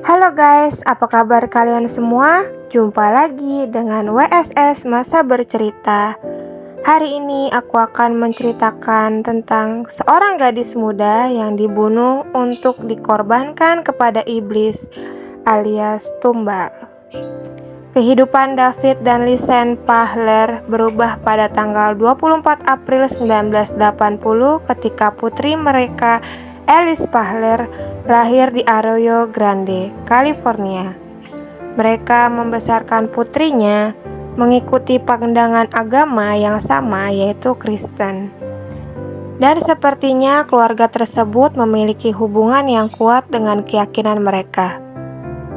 Halo guys, apa kabar kalian semua? Jumpa lagi dengan WSS Masa Bercerita. Hari ini aku akan menceritakan tentang seorang gadis muda yang dibunuh untuk dikorbankan kepada iblis alias tumbal. Kehidupan David dan Lisen Pahler berubah pada tanggal 24 April 1980 ketika putri mereka, Alice Pahler, lahir di Arroyo Grande, California. Mereka membesarkan putrinya mengikuti pandangan agama yang sama, yaitu Kristen. Dan sepertinya keluarga tersebut memiliki hubungan yang kuat dengan keyakinan mereka.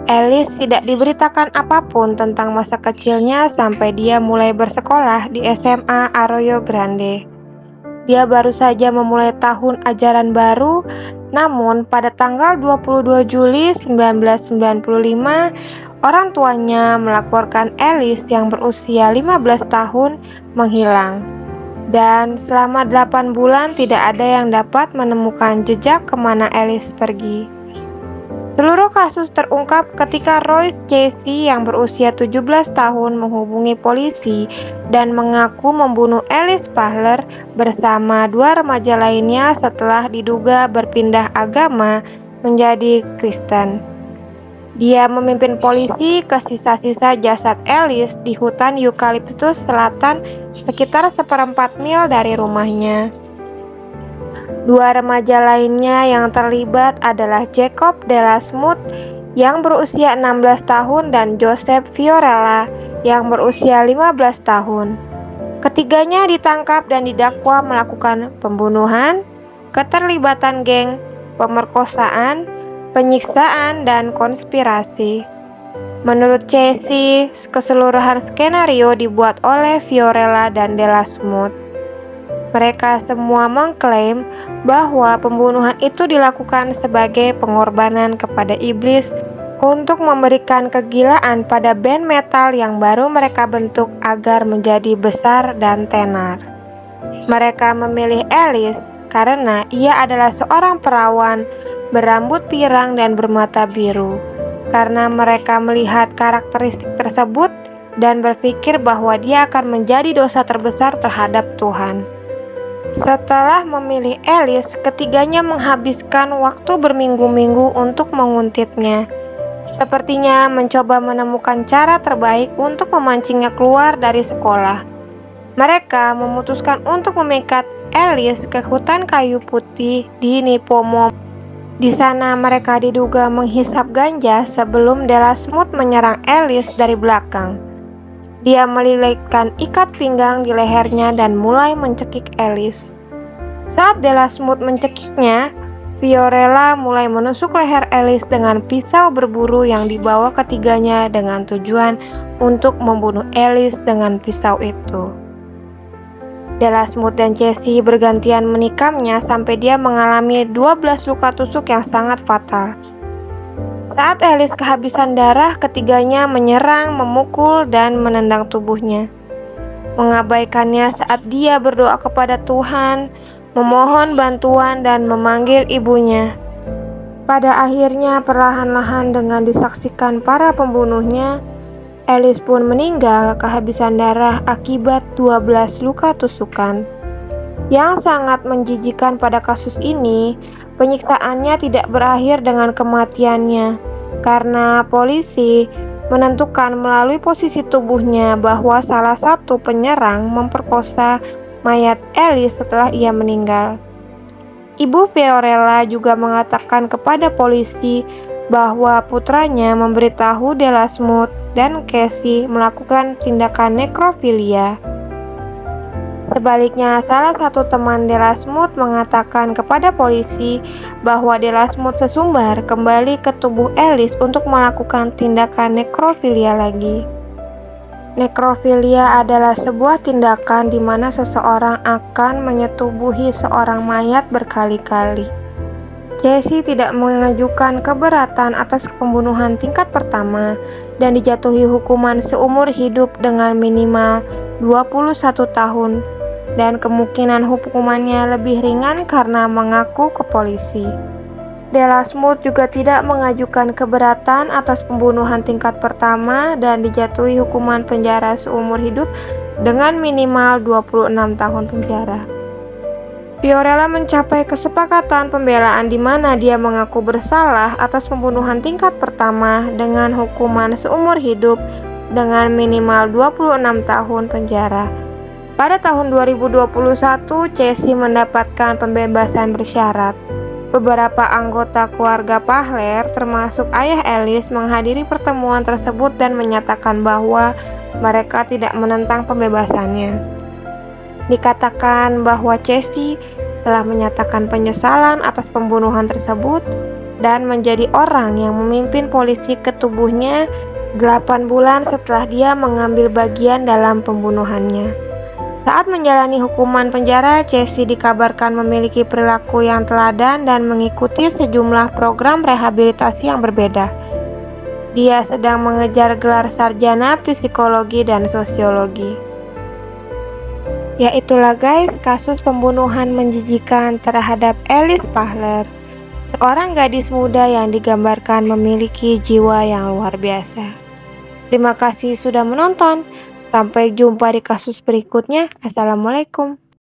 Alice tidak diberitakan apapun tentang masa kecilnya sampai dia mulai bersekolah di SMA Arroyo Grande. Dia baru saja memulai tahun ajaran baru, namun pada tanggal 22 Juli 1995, orang tuanya melaporkan Alice yang berusia 15 tahun menghilang. Dan selama 8 bulan tidak ada yang dapat menemukan jejak kemana Alice pergi. Seluruh kasus terungkap ketika Royce Casey yang berusia 17 tahun menghubungi polisi dan mengaku membunuh Alice Pahler bersama dua remaja lainnya setelah diduga berpindah agama menjadi Kristen. Dia memimpin polisi ke sisa-sisa jasad Alice di hutan Eucalyptus Selatan sekitar 1/4 mil dari rumahnya. Dua remaja lainnya yang terlibat adalah Jacob Delasmood yang berusia 16 tahun dan Joseph Fiorella yang berusia 15 tahun. Ketiganya ditangkap dan didakwa melakukan pembunuhan, keterlibatan geng, pemerkosaan, penyiksaan, dan konspirasi. Menurut Casey, keseluruhan skenario dibuat oleh Fiorella dan Delasmood. Mereka semua mengklaim bahwa pembunuhan itu dilakukan sebagai pengorbanan kepada iblis untuk memberikan kegilaan pada band metal yang baru mereka bentuk agar menjadi besar dan tenar. Mereka memilih Alice karena ia adalah seorang perawan berambut pirang dan bermata biru. Karena mereka melihat karakteristik tersebut dan berpikir bahwa dia akan menjadi dosa terbesar terhadap Tuhan. Setelah memilih Alice, ketiganya menghabiskan waktu berminggu-minggu untuk menguntitnya. Sepertinya mencoba menemukan cara terbaik untuk memancingnya keluar dari sekolah. Mereka memutuskan untuk memikat Alice ke hutan kayu putih di Nipomo. Di sana mereka diduga menghisap ganja sebelum Delasmood menyerang Alice dari belakang. Dia melilitkan ikat pinggang di lehernya dan mulai mencekik Alice. Saat Delasmood mencekiknya, Fiorella mulai menusuk leher Alice dengan pisau berburu yang dibawa ketiganya dengan tujuan untuk membunuh Alice dengan pisau itu. Delasmood dan Casey bergantian menikamnya sampai dia mengalami 12 luka tusuk yang sangat fatal. Saat Alice kehabisan darah, ketiganya menyerang, memukul, dan menendang tubuhnya, mengabaikannya saat dia berdoa kepada Tuhan, memohon bantuan, dan memanggil ibunya. Pada akhirnya, perlahan-lahan dengan disaksikan para pembunuhnya, Alice pun meninggal kehabisan darah akibat 12 luka tusukan. Yang sangat menjijikan pada kasus ini, penyiksaannya tidak berakhir dengan kematiannya, karena polisi menentukan melalui posisi tubuhnya bahwa salah satu penyerang memperkosa mayat Alice setelah ia meninggal. Ibu Fiorella juga mengatakan kepada polisi bahwa putranya memberitahu Delasmood dan Casey melakukan tindakan nekrofilia. Sebaliknya, salah satu teman Delasmood mengatakan kepada polisi bahwa Delasmood sesumbar kembali ke tubuh Alice untuk melakukan tindakan nekrofilia lagi. Nekrofilia adalah sebuah tindakan di mana seseorang akan menyetubuhi seorang mayat berkali-kali. Casey tidak mengajukan keberatan atas pembunuhan tingkat pertama dan dijatuhi hukuman seumur hidup dengan minimal 21 tahun. Dan kemungkinan hukumannya lebih ringan karena mengaku ke polisi. Della Smooth juga tidak mengajukan keberatan atas pembunuhan tingkat pertama dan dijatuhi hukuman penjara seumur hidup dengan minimal 26 tahun penjara. Fiorella mencapai kesepakatan pembelaan di mana dia mengaku bersalah atas pembunuhan tingkat pertama dengan hukuman seumur hidup dengan minimal 26 tahun penjara. Pada tahun 2021, Casey mendapatkan pembebasan bersyarat. Beberapa anggota keluarga Pahler, termasuk ayah Alice, menghadiri pertemuan tersebut dan menyatakan bahwa mereka tidak menentang pembebasannya. Dikatakan bahwa Casey telah menyatakan penyesalan atas pembunuhan tersebut dan menjadi orang yang memimpin polisi ke tubuhnya 8 bulan setelah dia mengambil bagian dalam pembunuhannya. Saat menjalani hukuman penjara, Casey dikabarkan memiliki perilaku yang teladan dan mengikuti sejumlah program rehabilitasi yang berbeda. Dia sedang mengejar gelar sarjana psikologi dan sosiologi. Ya itulah guys, kasus pembunuhan menjijikan terhadap Alice Pahler, seorang gadis muda yang digambarkan memiliki jiwa yang luar biasa. Terima kasih sudah menonton. Sampai jumpa di kasus berikutnya. Assalamualaikum.